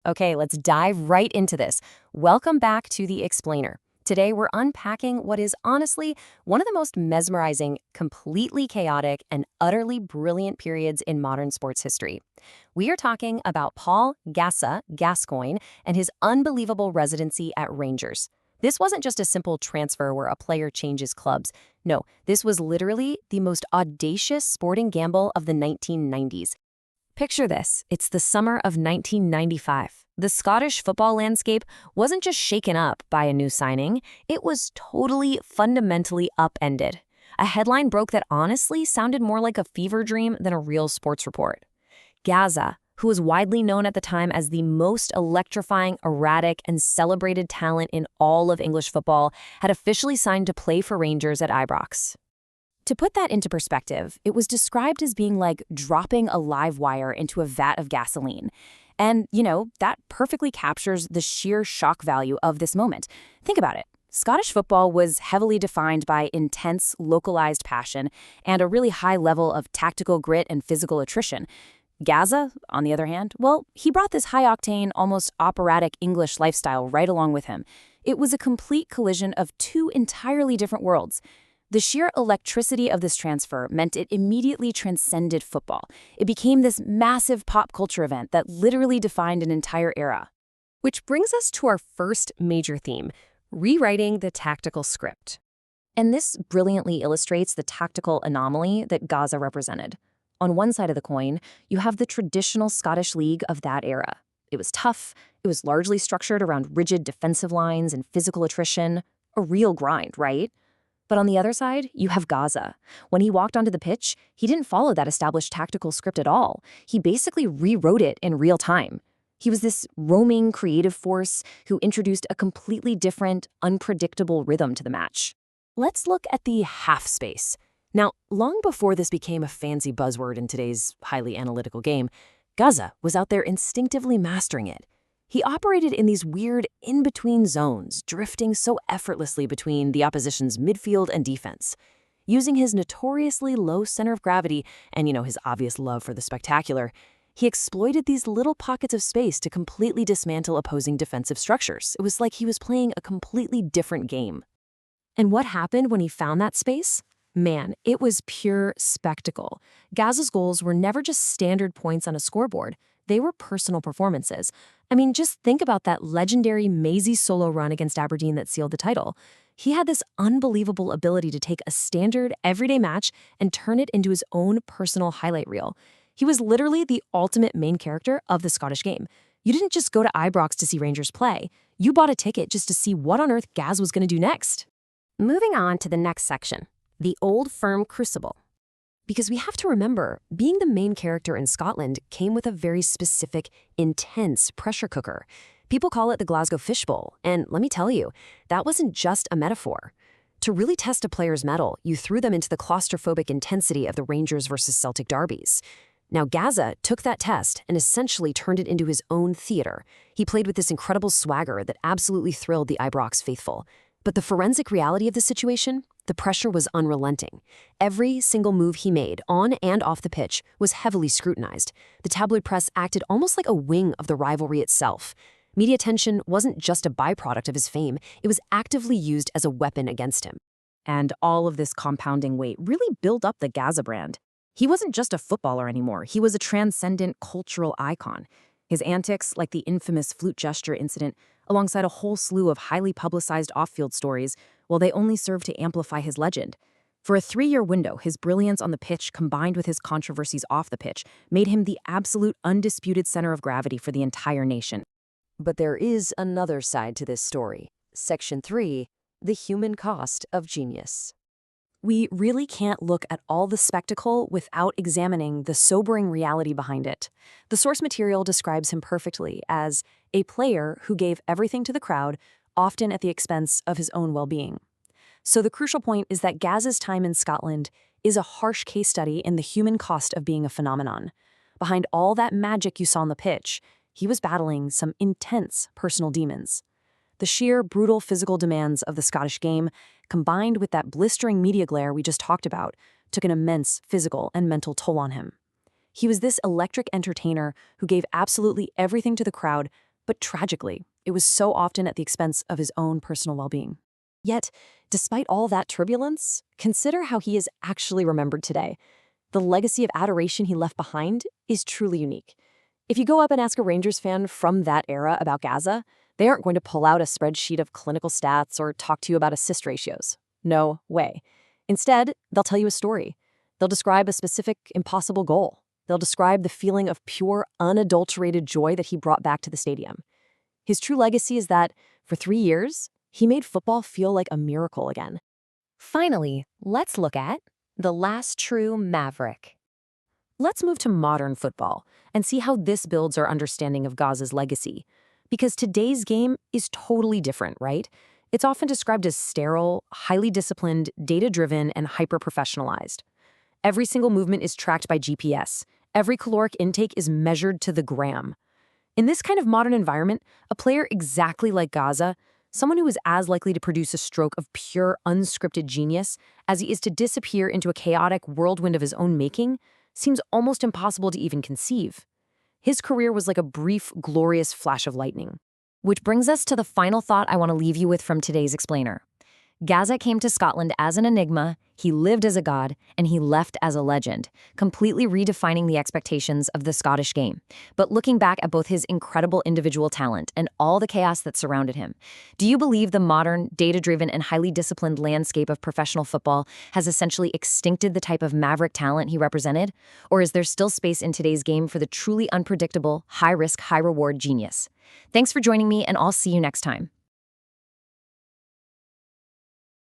Okay, let's dive right into this. Welcome back to The Explainer. Today, we're unpacking what is honestly one of the most mesmerizing, completely chaotic, and utterly brilliant periods in modern sports history. We are talking about Paul Gascoigne and his unbelievable residency at Rangers. This wasn't just a simple transfer where a player changes clubs. No, this was literally the most audacious sporting gamble of the 1990s. Picture this. It's the summer of 1995. The Scottish football landscape wasn't just shaken up by a new signing, it was totally, fundamentally upended. A headline broke that honestly sounded more like a fever dream than a real sports report. Gazza, who was widely known at the time as the most electrifying, erratic, and celebrated talent in all of English football, had officially signed to play for Rangers at Ibrox. To put that into perspective, it was described as being like dropping a live wire into a vat of gasoline. And, that perfectly captures the sheer shock value of this moment. Think about it. Scottish football was heavily defined by intense, localized passion and a really high level of tactical grit and physical attrition. Gazza, on the other hand, well, he brought this high-octane, almost operatic English lifestyle right along with him. It was a complete collision of two entirely different worlds. The sheer electricity of this transfer meant it immediately transcended football. It became this massive pop culture event that literally defined an entire era. Which brings us to our first major theme, rewriting the tactical script. And this brilliantly illustrates the tactical anomaly that Gazza represented. On one side of the coin, you have the traditional Scottish league of that era. It was tough, it was largely structured around rigid defensive lines and physical attrition, a real grind, right? But on the other side, you have Gazza. When he walked onto the pitch, he didn't follow that established tactical script at all. He basically rewrote it in real time. He was this roaming creative force who introduced a completely different, unpredictable rhythm to the match. Let's look at the half space. Now, long before this became a fancy buzzword in today's highly analytical game, Gazza was out there instinctively mastering it. He operated in these weird in-between zones, drifting so effortlessly between the opposition's midfield and defense. Using his notoriously low center of gravity and, his obvious love for the spectacular, he exploited these little pockets of space to completely dismantle opposing defensive structures. It was like he was playing a completely different game. And what happened when he found that space? Man, it was pure spectacle. Gazza's goals were never just standard points on a scoreboard. They were personal performances. I mean, just think about that legendary Maisie solo run against Aberdeen that sealed the title. He had this unbelievable ability to take a standard, everyday match and turn it into his own personal highlight reel. He was literally the ultimate main character of the Scottish game. You didn't just go to Ibrox to see Rangers play. You bought a ticket just to see what on earth Gaz was going to do next. Moving on to the next section, the Old Firm Crucible. Because we have to remember, being the main character in Scotland came with a very specific, intense pressure cooker. People call it the Glasgow fishbowl, and let me tell you, that wasn't just a metaphor. To really test a player's mettle, you threw them into the claustrophobic intensity of the Rangers versus Celtic derbies. Now, Gazza took that test and essentially turned it into his own theater. He played with this incredible swagger that absolutely thrilled the Ibrox faithful. But the forensic reality of the situation? The pressure was unrelenting. Every single move he made, on and off the pitch, was heavily scrutinized. The tabloid press acted almost like a wing of the rivalry itself. Media attention wasn't just a byproduct of his fame, it was actively used as a weapon against him. And all of this compounding weight really built up the Gazza brand. He wasn't just a footballer anymore, he was a transcendent cultural icon. His antics, like the infamous flute gesture incident, alongside a whole slew of highly publicized off-field stories, well, they only served to amplify his legend. For a 3-year window, his brilliance on the pitch combined with his controversies off the pitch made him the absolute undisputed center of gravity for the entire nation. But there is another side to this story. Section 3, the human cost of genius. We really can't look at all the spectacle without examining the sobering reality behind it. The source material describes him perfectly as a player who gave everything to the crowd, often at the expense of his own well-being. So the crucial point is that Gazza's time in Scotland is a harsh case study in the human cost of being a phenomenon. Behind all that magic you saw on the pitch, he was battling some intense personal demons. The sheer, brutal physical demands of the Scottish game, combined with that blistering media glare we just talked about, took an immense physical and mental toll on him. He was this electric entertainer who gave absolutely everything to the crowd, but tragically, it was so often at the expense of his own personal well-being. Yet, despite all that turbulence, consider how he is actually remembered today. The legacy of adoration he left behind is truly unique. If you go up and ask a Rangers fan from that era about Gazza, they aren't going to pull out a spreadsheet of clinical stats or talk to you about assist ratios. No way. Instead, they'll tell you a story. They'll describe a specific, impossible goal. They'll describe the feeling of pure, unadulterated joy that he brought back to the stadium. His true legacy is that, for 3 years, he made football feel like a miracle again. Finally, let's look at the last true Maverick. Let's move to modern football and see how this builds our understanding of Gazza's legacy. Because today's game is totally different, right? It's often described as sterile, highly disciplined, data-driven, and hyper-professionalized. Every single movement is tracked by GPS. Every caloric intake is measured to the gram. In this kind of modern environment, a player exactly like Gazza, someone who is as likely to produce a stroke of pure, unscripted genius as he is to disappear into a chaotic whirlwind of his own making, seems almost impossible to even conceive. His career was like a brief, glorious flash of lightning. Which brings us to the final thought I want to leave you with from today's explainer. Gazza came to Scotland as an enigma, he lived as a god, and he left as a legend, completely redefining the expectations of the Scottish game. But looking back at both his incredible individual talent and all the chaos that surrounded him, do you believe the modern, data-driven, and highly disciplined landscape of professional football has essentially extincted the type of maverick talent he represented? Or is there still space in today's game for the truly unpredictable, high-risk, high-reward genius? Thanks for joining me, and I'll see you next time.